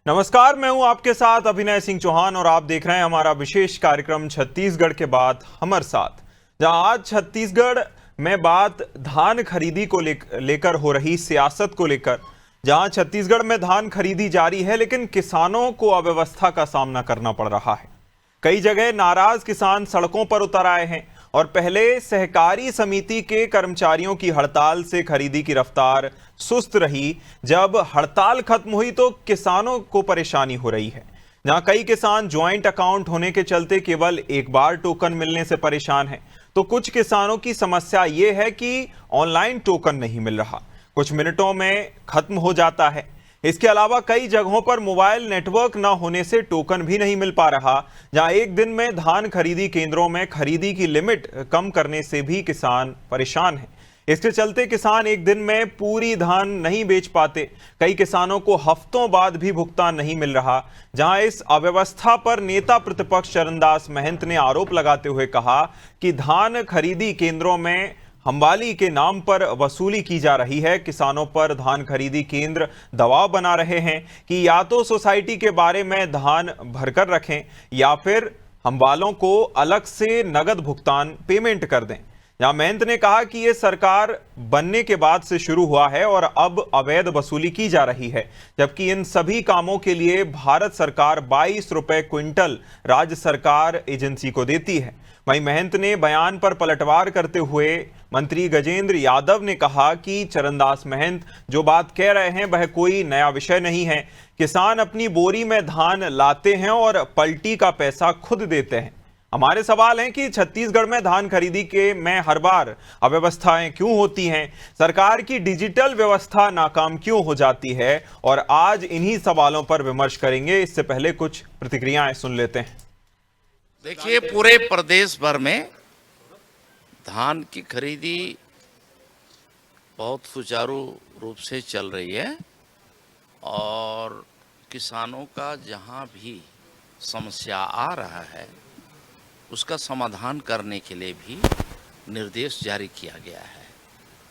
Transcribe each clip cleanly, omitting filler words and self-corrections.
नमस्कार, मैं हूं आपके साथ अभिनय सिंह चौहान और आप देख रहे हैं हमारा विशेष कार्यक्रम छत्तीसगढ़ के बाद हमर साथ, जहां आज छत्तीसगढ़ में बात धान खरीदी को लेकर हो रही सियासत को लेकर। जहां छत्तीसगढ़ में धान खरीदी जारी है, लेकिन किसानों को अव्यवस्था का सामना करना पड़ रहा है। कई जगह नाराज किसान सड़कों पर उतर आए हैं और पहले सहकारी समिति के कर्मचारियों की हड़ताल से खरीदी की रफ्तार सुस्त रही। जब हड़ताल खत्म हुई तो किसानों को परेशानी हो रही है। जहां कई किसान ज्वाइंट अकाउंट होने के चलते केवल एक बार टोकन मिलने से परेशान हैं, तो कुछ किसानों की समस्या ये है कि ऑनलाइन टोकन नहीं मिल रहा, कुछ मिनटों में खत्म हो जाता है। इसके अलावा कई जगहों पर मोबाइल नेटवर्क न होने से टोकन भी नहीं मिल पा रहा। जहां एक दिन में धान खरीदी केंद्रों में खरीदी की लिमिट कम करने से भी किसान परेशान हैं। इसके चलते किसान एक दिन में पूरी धान नहीं बेच पाते। कई किसानों को हफ्तों बाद भी भुगतान नहीं मिल रहा। जहां इस अव्यवस्था पर नेता प्रतिपक्ष चरणदास महंत ने आरोप लगाते हुए कहा कि धान खरीदी केंद्रों में हम्बाली के नाम पर वसूली की जा रही है। किसानों पर धान खरीदी केंद्र दबाव बना रहे हैं कि या तो सोसाइटी के बारे में धान भरकर रखें या फिर हम्बालों को अलग से नगद भुगतान पेमेंट कर दें। जहां महंत ने कहा कि यह सरकार बनने के बाद से शुरू हुआ है और अब अवैध वसूली की जा रही है, जबकि इन सभी कामों के लिए भारत सरकार 22 रुपए क्विंटल राज्य सरकार एजेंसी को देती है। वहीं महंत ने बयान पर पलटवार करते हुए मंत्री गजेंद्र यादव ने कहा कि चरणदास महंत जो बात कह रहे हैं वह कोई नया विषय नहीं है। किसान अपनी बोरी में धान लाते हैं और पलटी का पैसा खुद देते हैं। हमारे सवाल हैं कि छत्तीसगढ़ में धान खरीदी के में हर बार अव्यवस्थाएं क्यों होती हैं, सरकार की डिजिटल व्यवस्था नाकाम क्यों हो जाती है, और आज इन्हीं सवालों पर विमर्श करेंगे। इससे पहले कुछ प्रतिक्रियाएं सुन लेते हैं। देखिए, पूरे प्रदेश भर में धान की खरीदी बहुत सुचारू रूप से चल रही है और किसानों का जहां भी समस्या आ रहा है उसका समाधान करने के लिए भी निर्देश जारी किया गया है।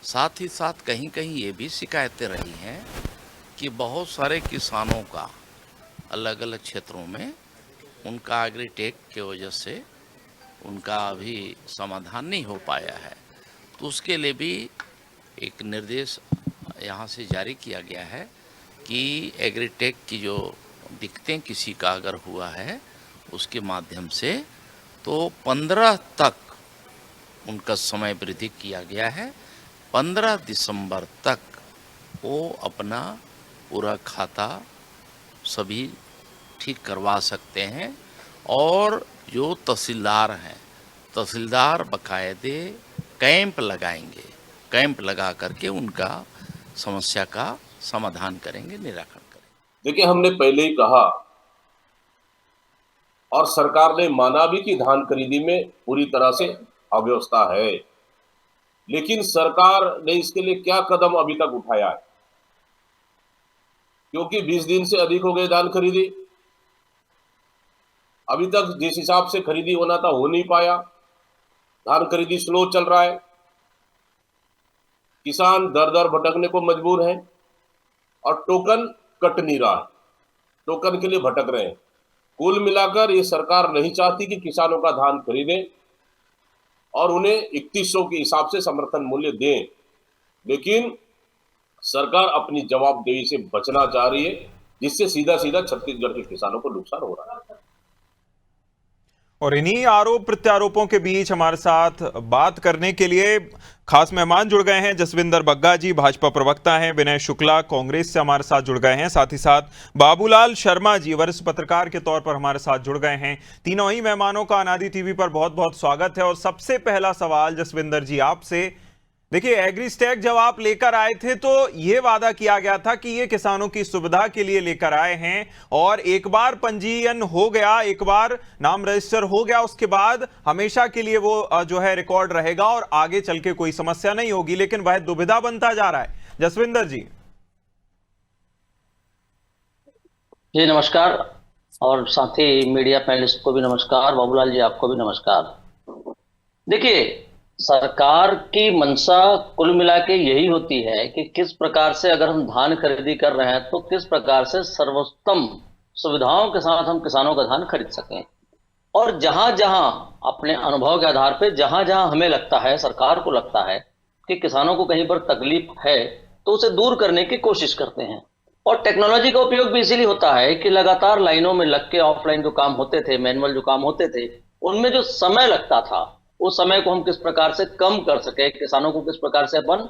साथ ही साथ कहीं कहीं ये भी शिकायतें रही हैं कि बहुत सारे किसानों का अलग अलग क्षेत्रों में उनका एग्रीटेक के वजह से उनका अभी समाधान नहीं हो पाया है, तो उसके लिए भी एक निर्देश यहाँ से जारी किया गया है कि एग्रीटेक की जो दिक्कतें किसी का अगर हुआ है उसके माध्यम से तो 15 तक उनका समय वृद्धि किया गया है। 15 दिसंबर तक वो अपना पूरा खाता सभी ठीक करवा सकते हैं और जो तहसीलदार हैं, तहसीलदार बाकायदे कैंप लगाएंगे, कैंप लगा करके उनका समस्या का समाधान करेंगे, निराकरण करेंगे। देखिए, हमने पहले ही कहा और सरकार ने माना भी कि धान खरीदी में पूरी तरह से अव्यवस्था है, लेकिन सरकार ने इसके लिए क्या कदम अभी तक उठाया है? क्योंकि 20 दिन से अधिक हो गए धान खरीदी, अभी तक जिस हिसाब से खरीदी होना था हो नहीं पाया। धान खरीदी स्लो चल रहा है, किसान दर दर भटकने को मजबूर है और टोकन कट नहीं रहा है, टोकन के लिए भटक रहे हैं। कुल मिलाकर ये सरकार नहीं चाहती कि किसानों का धान खरीदें और उन्हें 3100 के हिसाब से समर्थन मूल्य दें, लेकिन सरकार अपनी जवाबदेही से बचना चाह रही है, जिससे सीधा सीधा छत्तीसगढ़ के किसानों को नुकसान हो रहा है। और इन्हीं आरोप प्रत्यारोपों के बीच हमारे साथ बात करने के लिए खास मेहमान जुड़ गए हैं। जसविंदर बग्गा जी भाजपा प्रवक्ता हैं, विनय शुक्ला कांग्रेस से हमारे साथ जुड़ गए हैं, साथ ही साथ बाबूलाल शर्मा जी वरिष्ठ पत्रकार के तौर पर हमारे साथ जुड़ गए हैं। तीनों ही मेहमानों का अनादि टीवी पर बहुत बहुत स्वागत है। और सबसे पहला सवाल जसविंदर जी आपसे, देखिए एग्रीस्टैक जब आप लेकर आए थे तो यह वादा किया गया था कि ये किसानों की सुविधा के लिए लेकर आए हैं और एक बार पंजीयन हो गया, एक बार नाम रजिस्टर हो गया, उसके बाद हमेशा के लिए वो जो है रिकॉर्ड रहेगा और आगे चल के कोई समस्या नहीं होगी, लेकिन वह दुविधा बनता जा रहा है। जसविंदर जी। जी नमस्कार, और साथी मीडिया पैनलिस्ट को भी नमस्कार, बाबूलाल जी आपको भी नमस्कार। देखिए, सरकार की मंशा कुल मिला के यही होती है कि किस प्रकार से अगर हम धान खरीदी कर रहे हैं तो किस प्रकार से सर्वोत्तम सुविधाओं के साथ हम किसानों का धान खरीद सकें। और जहां जहां अपने अनुभव के आधार पे जहां जहां हमें लगता है, सरकार को लगता है कि किसानों को कहीं पर तकलीफ है, तो उसे दूर करने की कोशिश करते हैं। और टेक्नोलॉजी का उपयोग भी इसीलिए होता है कि लगातार लाइनों में लग के ऑफलाइन जो काम होते थे, मैनुअल जो काम होते थे, उनमें जो समय लगता था, उस समय को हम किस प्रकार से कम कर सके, किसानों को किस प्रकार से अपन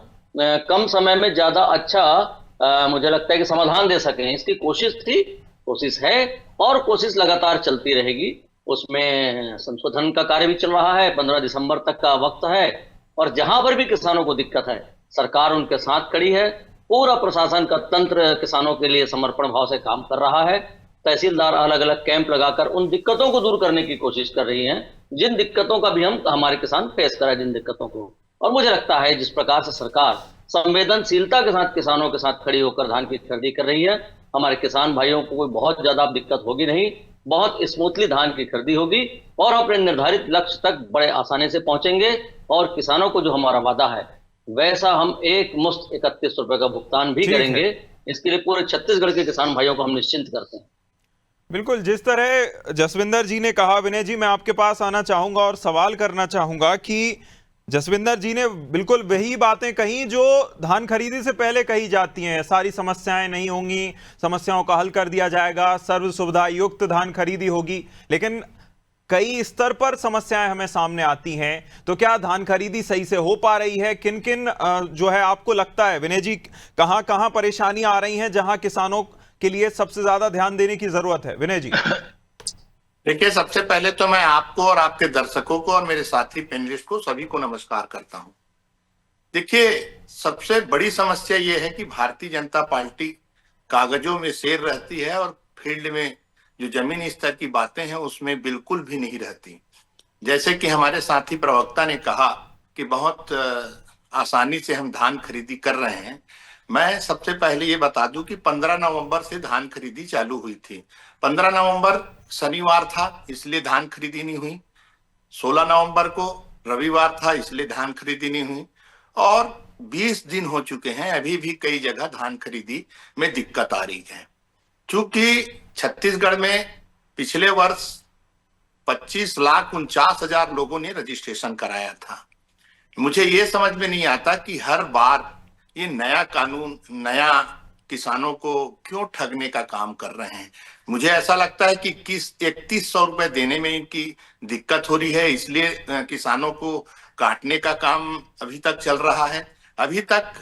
कम समय में ज्यादा अच्छा मुझे लगता है कि समाधान दे सकें, इसकी कोशिश थी, कोशिश है और कोशिश लगातार चलती रहेगी। उसमें संशोधन का कार्य भी चल रहा है, 15 दिसंबर तक का वक्त है। और जहां पर भी किसानों को दिक्कत है, सरकार उनके साथ खड़ी है। पूरा प्रशासन का तंत्र किसानों के लिए समर्पण भाव से काम कर रहा है। तहसीलदार अलग अलग कैंप लगाकर उन दिक्कतों को दूर करने की कोशिश कर रही हैं, जिन दिक्कतों का भी हमारे किसान फेस कर रहे हैं, जिन दिक्कतों को। और मुझे लगता है जिस प्रकार से सरकार संवेदनशीलता के साथ किसानों के साथ खड़ी होकर धान की खरीदी कर रही है, हमारे किसान भाइयों को कोई बहुत ज्यादा दिक्कत होगी नहीं, बहुत स्मूथली धान की खरीदी होगी और अपने निर्धारित लक्ष्य तक बड़े आसानी से पहुंचेंगे। और किसानों को जो हमारा वादा है वैसा हम एक मुश्त 31 रुपए का भुगतान भी ठीक है। करेंगे। इसके लिए पूरे छत्तीसगढ़ के किसान भाइयों को हम निश्चिंत करते हैं। बिल्कुल, जिस तरह जसविंदर जी ने कहा, विनय जी मैं आपके पास आना चाहूंगा और सवाल करना चाहूंगा कि जसविंदर जी ने बिल्कुल वही बातें कही जो धान खरीदी से पहले कही जाती हैं। सारी समस्याएं नहीं होंगी, समस्याओं का हल कर दिया जाएगा, सर्व सुविधा युक्त धान खरीदी होगी, लेकिन कई स्तर पर समस्याएं हमें सामने आती हैं। तो क्या धान खरीदी सही से हो पा रही है? किन किन जो है आपको लगता है विनय जी, कहां कहां परेशानी आ रही हैं जहां किसानों के लिए सबसे ज्यादा ध्यान देने की जरूरत है? विनय जी। देखिए, सबसे पहले तो मैं आपको और आपके दर्शकों को और मेरे साथी पैनलिस्ट को सभी को नमस्कार करता हूं। देखिए, सबसे बड़ी समस्या यह है कि भारतीय जनता पार्टी कागजों में शेर रहती है और फील्ड में जो जमीनी स्तर की बातें हैं उसमें बिल्कुल भी नहीं रहती। जैसे कि हमारे साथी प्रवक्ता ने कहा कि बहुत आसानी से हम धान खरीदी कर रहे हैं। मैं सबसे पहले ये बता दूं कि 15 नवंबर से धान खरीदी चालू हुई थी। 15 नवंबर शनिवार था, इसलिए धान खरीदी नहीं हुई। 16 नवंबर को रविवार था, इसलिए धान खरीदी नहीं हुई। और 20 दिन हो चुके हैं, अभी भी कई जगह धान खरीदी में दिक्कत आ रही है। चूंकि छत्तीसगढ़ में पिछले वर्ष 25,49,000 लोगों ने रजिस्ट्रेशन कराया था। मुझे ये समझ में नहीं आता कि हर बार ये नया कानून नया किसानों को क्यों ठगने का काम कर रहे हैं। मुझे ऐसा लगता है कि 3100 रुपए देने में इनकी दिक्कत हो रही है, इसलिए किसानों को काटने का काम अभी तक चल रहा है। अभी तक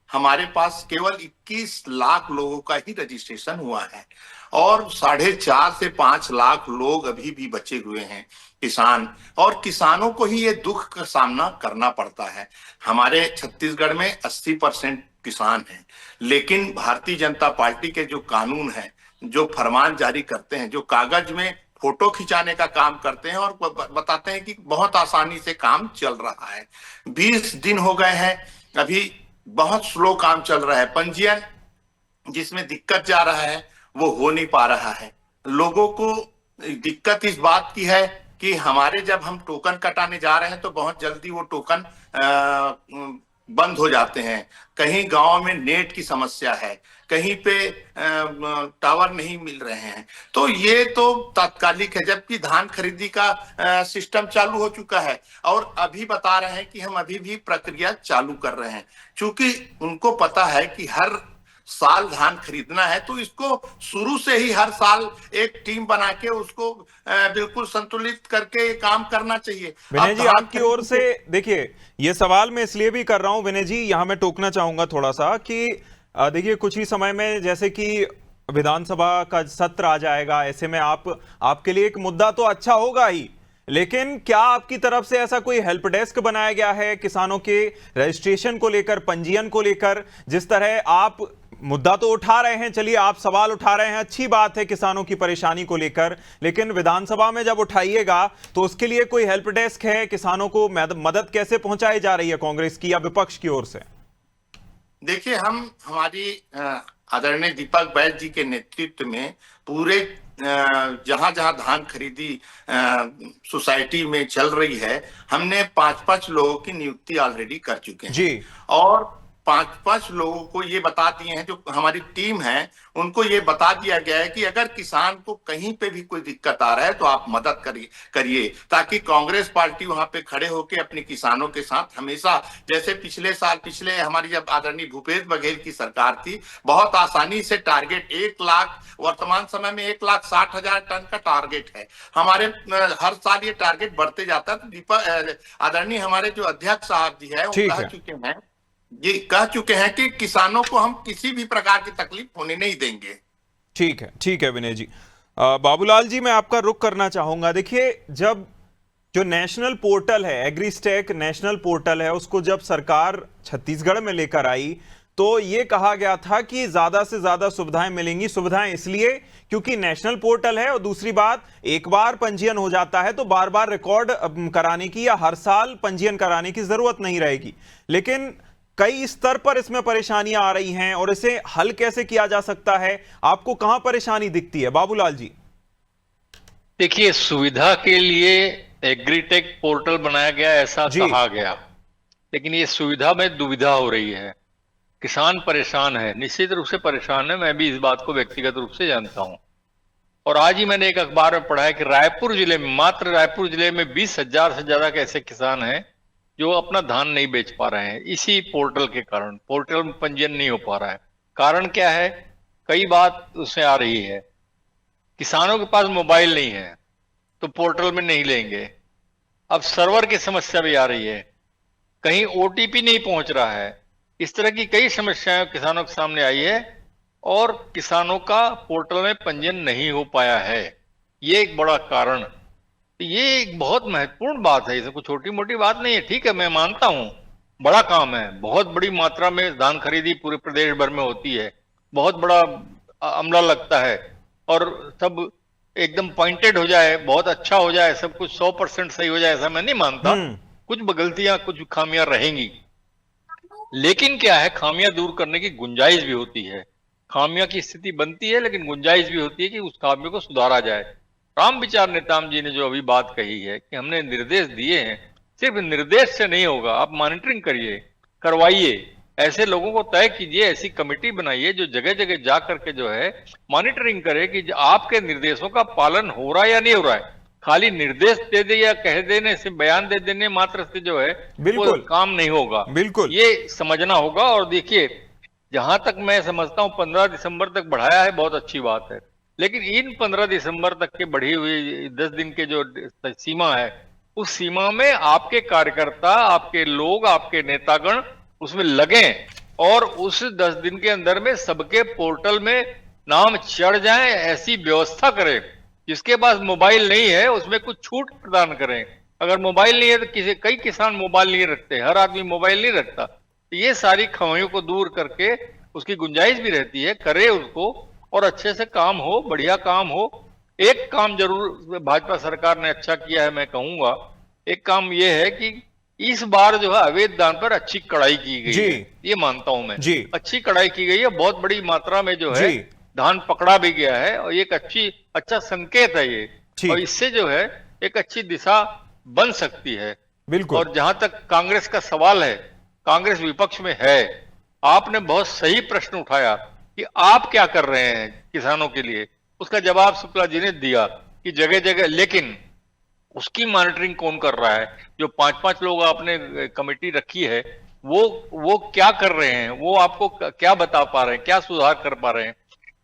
हमारे पास केवल 21 लाख लोगों का ही रजिस्ट्रेशन हुआ है और 4.5 से 5 लाख लोग अभी भी बचे हुए हैं किसान, और किसानों को ही ये दुख का सामना करना पड़ता है। हमारे छत्तीसगढ़ में 80% किसान हैं, लेकिन भारतीय जनता पार्टी के जो कानून है, जो फरमान जारी करते हैं, जो कागज में फोटो खिंचाने का काम करते हैं और बताते हैं कि बहुत आसानी से काम चल रहा है। 20 दिन हो गए हैं, अभी बहुत स्लो काम चल रहा है। पंजीयन जिसमें दिक्कत जा रहा है वो हो नहीं पा रहा है। लोगों को दिक्कत इस बात की है कि हमारे जब हम टोकन कटाने जा रहे हैं तो बहुत जल्दी वो टोकन बंद हो जाते हैं। कहीं गांव में नेट की समस्या है, कहीं पे टावर नहीं मिल रहे हैं। तो ये तो तात्कालिक है, जबकि धान खरीदी का सिस्टम चालू हो चुका है और अभी बता रहे हैं कि हम अभी भी प्रक्रिया चालू कर रहे हैं। क्योंकि उनको पता है कि हर साल धान खरीदना है, तो इसको शुरू से ही हर साल एक टीम बना के उसको बिल्कुल संतुलित करके काम करना चाहिए। विनय जी, आपकी ओर से देखिए, ये सवाल मैं इसलिए भी कर रहा हूं विनय जी, यहां मैं टोकना चाहूंगा थोड़ा सा कि देखिए कुछ ही समय में जैसे कि विधानसभा का सत्र आ जाएगा, ऐसे में आपके लिए एक मुद्दा तो अच्छा होगा ही, लेकिन क्या आपकी तरफ से ऐसा कोई हेल्प डेस्क बनाया गया है किसानों के रजिस्ट्रेशन को लेकर, पंजीयन को लेकर? जिस तरह आप मुद्दा तो उठा रहे हैं, चलिए आप सवाल उठा रहे हैं, अच्छी बात है किसानों की परेशानी को लेकर, लेकिन विधानसभा में जब उठाइएगा तो उसके लिए कोई हेल्प डेस्क है? किसानों को मदद कैसे पहुंचाई जा रही है कांग्रेस की या विपक्ष की ओर से? देखिए, हम हमारी आदरणीय दीपक बैज जी के नेतृत्व में पूरे जहां जहां धान खरीदी सोसाइटी में चल रही है, हमने 5-5 लोगों की नियुक्ति ऑलरेडी कर चुके हैं जी। और 5-5 लोगों को ये बता दिए हैं, जो हमारी टीम है उनको ये बता दिया गया है कि अगर किसान को कहीं पे भी कोई दिक्कत आ रहा है तो आप मदद करिए, ताकि कांग्रेस पार्टी वहां पे खड़े होकर अपने किसानों के साथ हमेशा, जैसे पिछले हमारी जब आदरणीय भूपेश बघेल की सरकार थी, बहुत आसानी से टारगेट 1 लाख, वर्तमान समय में 1,60,000 टन का टारगेट है हमारे। हर साल ये टारगेट बढ़ते जाता है। तो आदरणीय हमारे जो अध्यक्ष साहब जी है वो कह चुके हैं कि किसानों को हम किसी भी प्रकार की तकलीफ होने नहीं देंगे। ठीक है विनय जी। बाबूलाल जी, मैं आपका रुख करना चाहूंगा। देखिए, जब जो नेशनल पोर्टल है, एग्रीस्टैक नेशनल पोर्टल है, उसको जब सरकार छत्तीसगढ़ में लेकर आई तो ये कहा गया था कि ज्यादा से ज्यादा सुविधाएं मिलेंगी। सुविधाएं इसलिए क्योंकि नेशनल पोर्टल है, और दूसरी बात, एक बार पंजीयन हो जाता है तो बार बार रिकॉर्ड कराने की या हर साल पंजीयन कराने की जरूरत नहीं रहेगी। लेकिन कई स्तर पर इसमें परेशानियां आ रही हैं, और इसे हल कैसे किया जा सकता है? आपको कहां परेशानी दिखती है बाबूलाल जी? देखिए, सुविधा के लिए एग्रीटेक पोर्टल बनाया गया, ऐसा कहा गया, लेकिन ये सुविधा में दुविधा हो रही है। किसान परेशान है, निश्चित रूप से परेशान है। मैं भी इस बात को व्यक्तिगत रूप से जानता हूं। और आज ही मैंने एक अखबार में पढ़ा है कि रायपुर जिले में, मात्र रायपुर जिले में 20,000 से ज्यादा के ऐसे किसान हैं जो अपना धान नहीं बेच पा रहे हैं, इसी पोर्टल के कारण। पोर्टल में पंजीयन नहीं हो पा रहा है। कारण क्या है? कई बात उसमें आ रही है। किसानों के पास मोबाइल नहीं है तो पोर्टल में नहीं लेंगे। अब सर्वर की समस्या भी आ रही है, कहीं ओटीपी नहीं पहुंच रहा है। इस तरह की कई समस्याएं किसानों के सामने आई है और किसानों का पोर्टल में पंजीयन नहीं हो पाया है। ये एक बड़ा कारण, ये एक बहुत महत्वपूर्ण बात है। इसे कोई छोटी मोटी बात नहीं है। ठीक है, मैं मानता हूं बड़ा काम है, बहुत बड़ी मात्रा में धान खरीदी पूरे प्रदेश भर में होती है, बहुत बड़ा अमला लगता है और सब एकदम पॉइंटेड हो जाए, बहुत अच्छा हो जाए, सब कुछ 100% सही हो जाए, ऐसा मैं नहीं मानता। कुछ गलतियां, कुछ खामियां रहेंगी, लेकिन क्या है, खामियां दूर करने की गुंजाइश भी होती है। खामियां की स्थिति बनती है लेकिन गुंजाइश भी होती है कि उस खामियों को सुधारा जाए। रामविचार नेताम जी ने जो अभी बात कही है कि हमने निर्देश दिए हैं, सिर्फ निर्देश से नहीं होगा, आप मॉनिटरिंग करिए, करवाइए, ऐसे लोगों को तय कीजिए, ऐसी कमेटी बनाइए जो जगह जगह जा करके जो है मॉनिटरिंग करे कि आपके निर्देशों का पालन हो रहा है या नहीं हो रहा है। खाली निर्देश दे दे या कह देने से, बयान दे देने मात्र से जो है वो काम नहीं होगा। बिल्कुल, ये समझना होगा। और देखिए, जहां तक मैं समझता हूं 15 दिसंबर तक बढ़ाया है, बहुत अच्छी बात है, लेकिन इन 15 दिसंबर तक के बढ़ी हुई 10 दिन के जो सीमा है, उस सीमा में आपके कार्यकर्ता, आपके लोग, आपके नेतागण उसमें लगे और उस 10 दिन के अंदर में सबके पोर्टल में नाम चढ़ जाए, ऐसी व्यवस्था करें। जिसके पास मोबाइल नहीं है उसमें कुछ छूट प्रदान करें। अगर मोबाइल नहीं है तो कई किसान मोबाइल नहीं रखते, हर आदमी मोबाइल नहीं रखता। तो ये सारी खामियों को दूर करके उसकी गुंजाइश भी रहती है, करे उसको और अच्छे से काम हो, बढ़िया काम हो। एक काम जरूर भाजपा सरकार ने अच्छा किया है, मैं कहूंगा। एक काम ये है कि इस बार जो है अवैध दान पर अच्छी कड़ाई की गई है, ये मानता हूं मैं। अच्छी कड़ाई की गई है, बहुत बड़ी मात्रा में जो है धान पकड़ा भी गया है और एक अच्छा संकेत है ये, और इससे जो है एक अच्छी दिशा बन सकती है। बिल्कुल। और जहां तक कांग्रेस का सवाल है, कांग्रेस विपक्ष में है, आपने बहुत सही प्रश्न उठाया कि आप क्या कर रहे हैं किसानों के लिए। उसका जवाब शुक्ला जी ने दिया कि जगह जगह, लेकिन उसकी मॉनिटरिंग कौन कर रहा है? जो 5-5 लोग आपने कमेटी रखी है, वो क्या कर रहे हैं? वो आपको क्या बता पा रहे हैं, क्या सुधार कर पा रहे हैं?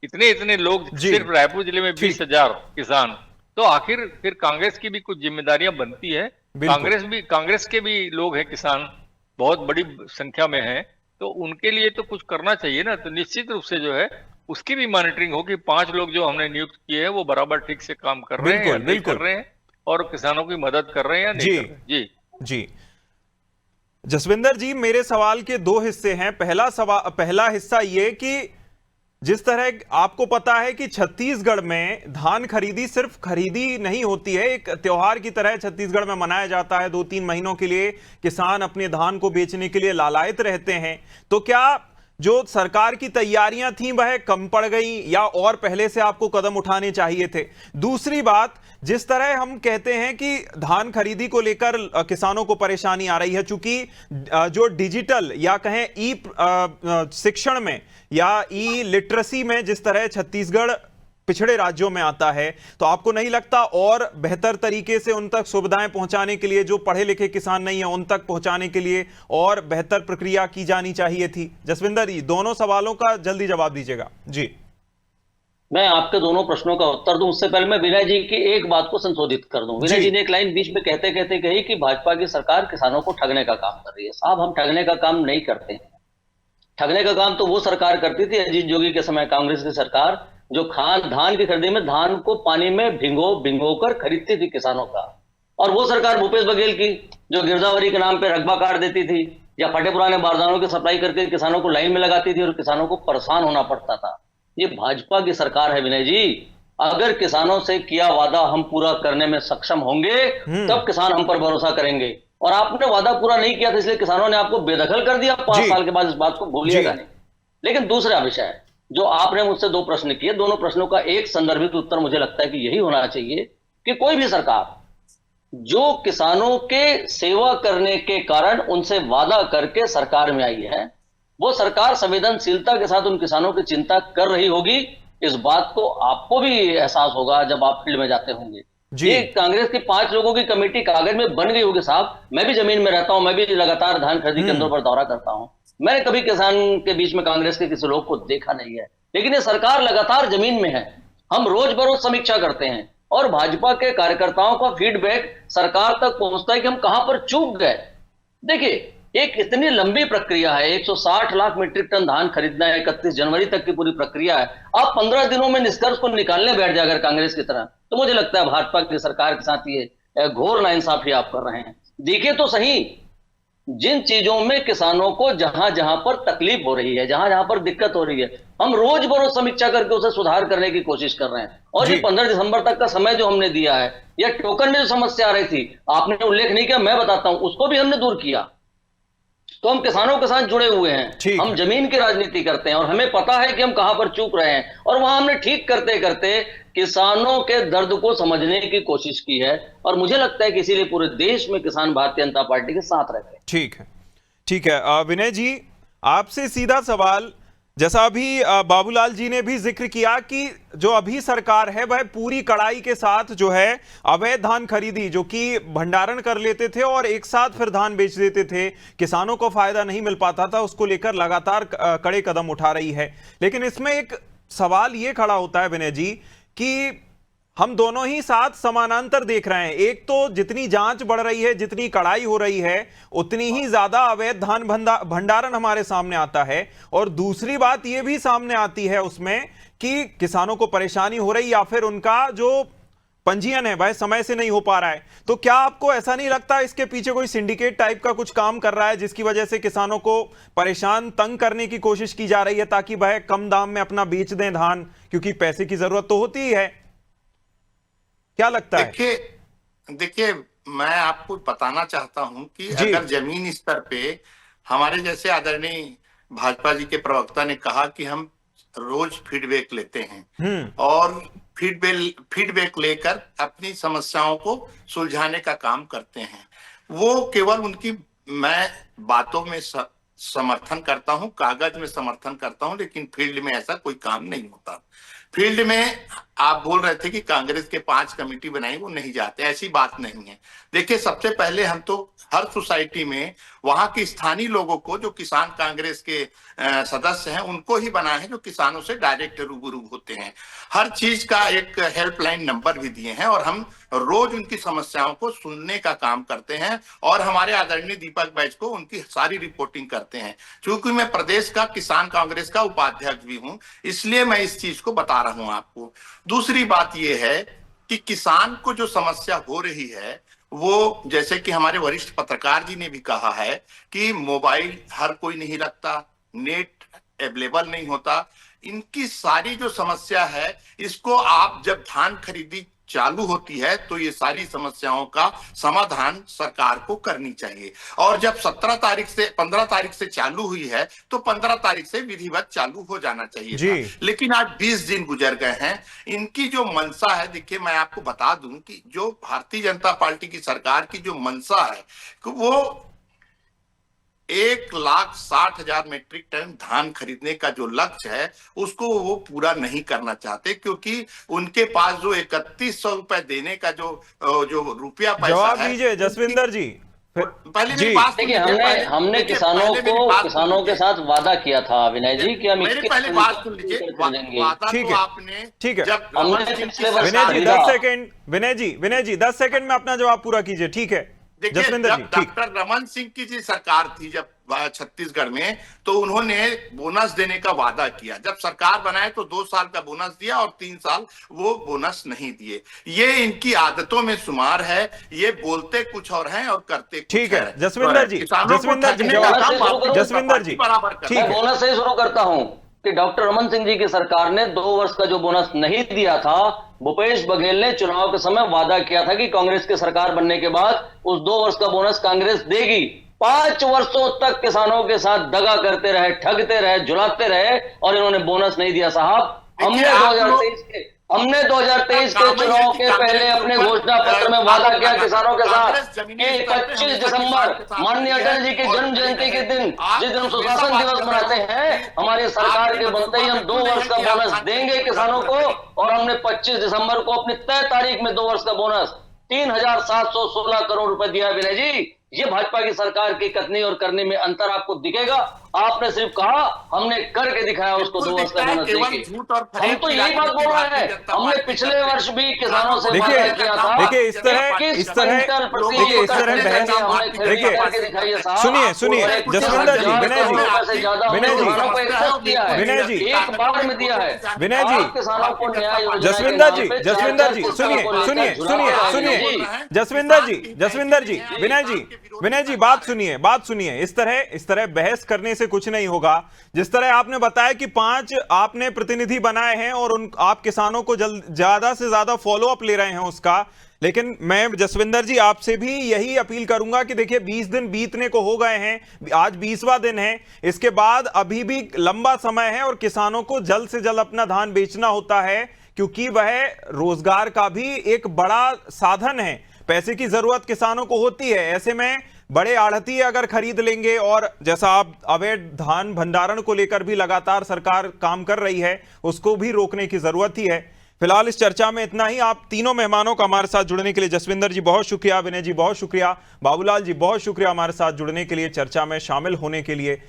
इतने लोग, सिर्फ रायपुर जिले में 20,000 किसान, तो आखिर फिर कांग्रेस की भी कुछ जिम्मेदारियां बनती है। कांग्रेस के भी लोग हैं किसान, बहुत बड़ी संख्या में हैं, तो उनके लिए तो कुछ करना चाहिए ना। तो निश्चित रूप से जो है उसकी भी मॉनिटरिंग हो कि 5 लोग जो हमने नियुक्त किए हैं वो बराबर ठीक से काम कर रहे हैं या नहीं कर रहे हैं, और किसानों की मदद कर रहे हैं या नहीं कर रहे हैं। जी जसविंदर जी, मेरे सवाल के 2 हिस्से हैं। पहला हिस्सा ये कि जिस तरह आपको पता है कि छत्तीसगढ़ में धान खरीदी सिर्फ खरीदी नहीं होती है, एक त्योहार की तरह छत्तीसगढ़ में मनाया जाता है। 2-3 महीनों के लिए किसान अपने धान को बेचने के लिए लालायित रहते हैं। तो क्या जो सरकार की तैयारियां थी वह कम पड़ गई या और पहले से आपको कदम उठाने चाहिए थे? दूसरी बात, जिस तरह हम कहते हैं कि धान खरीदी को लेकर किसानों को परेशानी आ रही है, चूंकि जो डिजिटल या कहें ई शिक्षण में या ई लिटरेसी में जिस तरह छत्तीसगढ़ पिछड़े राज्यों में आता है, तो आपको नहीं लगता और बेहतर तरीके से उन तक सुविधाएं पहुंचाने के लिए, जो पढ़े लिखे किसान नहीं है उन तक पहुंचाने के लिए और बेहतर प्रक्रिया की जानी चाहिए थी? जसविंदर जी, दोनों सवालों का जल्दी जवाब दीजिएगा जी। मैं आपके दोनों प्रश्नों का उत्तर दूं उससे पहले मैं विनय जी की एक बात को संशोधित कर दूं। विनय जी ने एक लाइन बीच में कहते कहते कही कि भाजपा की सरकार किसानों को ठगने का काम कर रही है। साहब, हम ठगने का काम नहीं करते हैं। ठगने का काम तो वो सरकार करती थी अजीत जोगी के समय, कांग्रेस की सरकार, जो धान की खरीदी में धान को पानी में भिंगो कर खरीदती थी किसानों का। और वो सरकार भूपेश बघेल की, जो गिरदावरी के नाम पे रकबा काट देती थी या फटे पुराने बारदानों की सप्लाई करके किसानों को लाइन में लगाती थी और किसानों को परेशान होना पड़ता था। ये भाजपा की सरकार है विनय जी। अगर किसानों से किया वादा हम पूरा करने में सक्षम होंगे तब किसान हम पर भरोसा करेंगे। और आपने वादा पूरा नहीं किया था, इसलिए किसानों ने आपको बेदखल कर दिया। 5 साल के बाद इस बात को भूलिएगा नहीं। लेकिन दूसरा विषय है, जो आपने मुझसे 2 प्रश्न किए, दोनों प्रश्नों का एक संदर्भित उत्तर मुझे लगता है कि यही होना चाहिए कि कोई भी सरकार जो किसानों के सेवा करने के कारण उनसे वादा करके सरकार में आई है, वो सरकार संवेदनशीलता के साथ उन किसानों की चिंता कर रही होगी। इस बात को आपको भी एहसास होगा जब आप फील्ड में जाते होंगे। ये कांग्रेस की 5 लोगों की कमेटी कागज में बन गई होगी साहब। मैं भी जमीन में रहता हूं, मैं भी लगातार धान खरीदी केंद्रों पर दौरा करता हूं। मैंने कभी किसान के बीच में कांग्रेस के किसी लोग को देखा नहीं है, लेकिन ये सरकार लगातार जमीन में है। हम रोज बरोज समीक्षा करते हैं और भाजपा के कार्यकर्ताओं का फीडबैक सरकार तक पहुंचता है कि हम कहां पर चूक गए। देखिए, एक इतनी लंबी प्रक्रिया है, 160 लाख मीट्रिक टन धान खरीदना है, 31 जनवरी तक की पूरी प्रक्रिया है। आप 15 दिनों में निष्कर्ष को निकालने बैठ जाए अगर कांग्रेस की तरह, तो मुझे लगता है भाजपा की सरकार के साथ ये घोर नाइंसाफी आप कर रहे हैं। देखिए तो सही, जिन चीजों में किसानों को जहां जहां पर तकलीफ हो रही है, जहां जहां पर दिक्कत हो रही है, हम रोज बरोज समीक्षा करके उसे सुधार करने की कोशिश कर रहे हैं। और ये 15 दिसंबर तक का समय जो हमने दिया है, या टोकन में जो समस्या आ रही थी, आपने उल्लेख नहीं किया, मैं बताता हूं, उसको भी हमने दूर किया। तो हम किसानों के साथ जुड़े हुए हैं, हम जमीन की राजनीति करते हैं और हमें पता है कि हम कहां पर चूक रहे हैं। और वहां हमने ठीक करते करते किसानों के दर्द को समझने की कोशिश की है और मुझे लगता है कि इसीलिए पूरे देश में किसान भारतीय जनता पार्टी के साथ रहते हैं। ठीक है विनय जी, आपसे सीधा सवाल, जैसा अभी बाबूलाल जी ने भी जिक्र किया कि जो अभी सरकार है वह पूरी कड़ाई के साथ जो है अवैध धान खरीदी, जो कि भंडारण कर लेते थे और एक साथ फिर धान बेच देते थे, किसानों को फायदा नहीं मिल पाता था, उसको लेकर लगातार कड़े कदम उठा रही है। लेकिन इसमें एक सवाल ये खड़ा होता है विनय जी कि हम दोनों ही साथ समानांतर देख रहे हैं। एक तो जितनी जांच बढ़ रही है, जितनी कड़ाई हो रही है, उतनी ही ज्यादा अवैध धान भंडारण हमारे सामने आता है। और दूसरी बात यह भी सामने आती है उसमें कि किसानों को परेशानी हो रही या फिर उनका जो पंजीयन है वह समय से नहीं हो पा रहा है। तो क्या आपको ऐसा नहीं लगता इसके पीछे कोई सिंडिकेट टाइप का कुछ काम कर रहा है, जिसकी वजह से किसानों को परेशान, तंग करने की कोशिश की जा रही है ताकि वह कम दाम में अपना बेच दें धान, क्योंकि पैसे की जरूरत तो होती ही है? क्या लगता है? देखिए, मैं आपको बताना चाहता हूं कि अगर जमीन स्तर पे हमारे जैसे आदरणीय भाजपा जी के प्रवक्ता ने कहा कि हम रोज फीडबैक लेते हैं और फीडबैक लेकर अपनी समस्याओं को सुलझाने का काम करते हैं, वो केवल उनकी मैं बातों में समर्थन करता हूं, कागज में समर्थन करता हूं, लेकिन फील्ड में ऐसा कोई काम नहीं होता। फील्ड में आप बोल रहे थे कि कांग्रेस के 5 कमेटी बनाई, वो नहीं जाते, ऐसी बात नहीं है। देखिए, सबसे पहले हम तो हर सोसाइटी में वहां के स्थानीय लोगों को, जो किसान कांग्रेस के सदस्य हैं, उनको ही बनाए हैं, जो किसानों से डायरेक्ट रूबरू होते हैं। हर चीज का एक हेल्पलाइन नंबर भी दिए हैं और हम रोज उनकी समस्याओं को सुनने का काम करते हैं और हमारे आदरणीय दीपक बैच को उनकी सारी रिपोर्टिंग करते हैं। क्योंकि मैं प्रदेश का किसान कांग्रेस का उपाध्यक्ष भी हूं, इसलिए मैं इस चीज को बता रहा हूं आपको। दूसरी बात यह है कि किसान को जो समस्या हो रही है, वो जैसे कि हमारे वरिष्ठ पत्रकार जी ने भी कहा है कि मोबाइल हर कोई नहीं रखता, नेट अवेलेबल नहीं होता। इनकी सारी जो समस्या है, इसको आप जब धान खरीदी चालू होती है तो ये सारी समस्याओं का समाधान सरकार को करनी चाहिए। और जब 15 तारीख से चालू हुई है तो 15 तारीख से विधिवत चालू हो जाना चाहिए था। लेकिन आज 20 दिन गुजर गए हैं। इनकी जो मंशा है, देखिए मैं आपको बता दूं कि जो भारतीय जनता पार्टी की सरकार की जो मंशा है वो 1,60,000 मीट्रिक टन धान खरीदने का जो लक्ष्य है उसको वो पूरा नहीं करना चाहते, क्योंकि उनके पास जो 3100 रुपए देने का जो रुपया पैसा जवाब है। दीजिए जसविंदर जी। पहले मेरी बात देखिए, हमने किसानों के साथ वादा किया था विनय जी कि हम मेरी पहले बात सुन लीजिए। वादा तो आपने, ठीक है, जब विनय जी 10 सेकंड, विनय जी 10 सेकंड में अपना जवाब पूरा कीजिए। ठीक है जसविंदर जी। डॉक्टर रमन सिंह की जी सरकार थी जब छत्तीसगढ़ में, तो उन्होंने बोनस देने का वादा किया। जब सरकार बनाए तो 2 साल का बोनस दिया और 3 साल वो बोनस नहीं दिए। ये इनकी आदतों में शुमार है। ये बोलते कुछ और हैं और करते कुछ। ठीक है जसविंदर जी, जसविंदर जी बराबर। मैं बोनस से शुरू करता हूं कि डॉक्टर रमन सिंह जी की सरकार ने 2 वर्ष का जो बोनस नहीं दिया था, भूपेश बघेल ने चुनाव के समय वादा किया था कि कांग्रेस की सरकार बनने के बाद उस 2 वर्ष का बोनस कांग्रेस देगी। 5 वर्षों तक किसानों के साथ दगा करते रहे, ठगते रहे, झुलाते रहे और इन्होंने बोनस नहीं दिया। साहब, हमने 2023 के चुनाव के पहले अपने घोषणा पत्र में वादा किया किसानों के साथ कि 25 दिसंबर माननीय अटल जी की जन्म जयंती के दिन, जिस दिन सुशासन दिवस मनाते हैं, हमारी सरकार के बनते ही हम 2 वर्ष का बोनस देंगे किसानों को। और हमने 25 दिसंबर को अपनी तय तारीख में 2 वर्ष का बोनस 3,716 करोड़ रुपए दिया। विनय जी, ये भाजपा की सरकार की कथनी और करने में अंतर आपको दिखेगा। आपने सिर्फ कहा, हमने करके दिखाया उसको 2 वर्ष का बोनस देके। हम तो यही बात बोल रहे हैं। हमने पिछले वर्ष भी किसानों से वादा किया था। देखिए इस तरह सुनिए जसविंदर जी, विनय जी एक बार में दिया है किसानों को न्याय। जसविंदर जी सुनिए जसविंदर जी, विनय जी बात सुनिए। इस तरह बहस करने से कुछ नहीं होगा। जिस तरह आपने बताया कि 5 आपने प्रतिनिधि बनाए हैं और आप किसानों को ज्यादा से ज्यादा फॉलो अप ले रहे हैं उसका, लेकिन मैं जसविंदर जी आपसे भी यही अपील करूंगा कि देखिए 20 दिन बीतने को हो गए हैं, आज 20वां दिन है। इसके बाद अभी भी लंबा समय है और किसानों को जल्द से जल्द अपना धान बेचना होता है, क्योंकि वह रोजगार का भी एक बड़ा साधन है। पैसे की जरूरत किसानों को होती है। ऐसे में बड़े आढ़ती अगर खरीद लेंगे, और जैसा आप अवैध धान भंडारण को लेकर भी लगातार सरकार काम कर रही है, उसको भी रोकने की जरूरत ही है। फिलहाल इस चर्चा में इतना ही। आप तीनों मेहमानों का हमारे साथ जुड़ने के लिए, जसविंदर जी बहुत शुक्रिया, विनय जी बहुत शुक्रिया, बाबूलाल जी बहुत शुक्रिया हमारे साथ जुड़ने के लिए, चर्चा में शामिल होने के लिए।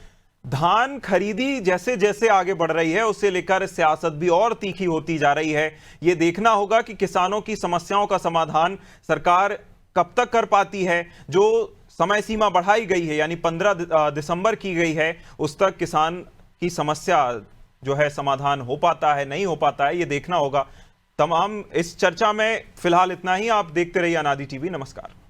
धान खरीदी जैसे जैसे आगे बढ़ रही है, उससे लेकर सियासत भी और तीखी होती जा रही है। यह देखना होगा कि किसानों की समस्याओं का समाधान सरकार कब तक कर पाती है। जो समय सीमा बढ़ाई गई है, यानी 15 दिसंबर की गई है, उस तक किसान की समस्या जो है समाधान हो पाता है, नहीं हो पाता है, ये देखना होगा। तमाम इस चर्चा में फिलहाल इतना ही। आप देखते रहिए अनादि टीवी। नमस्कार।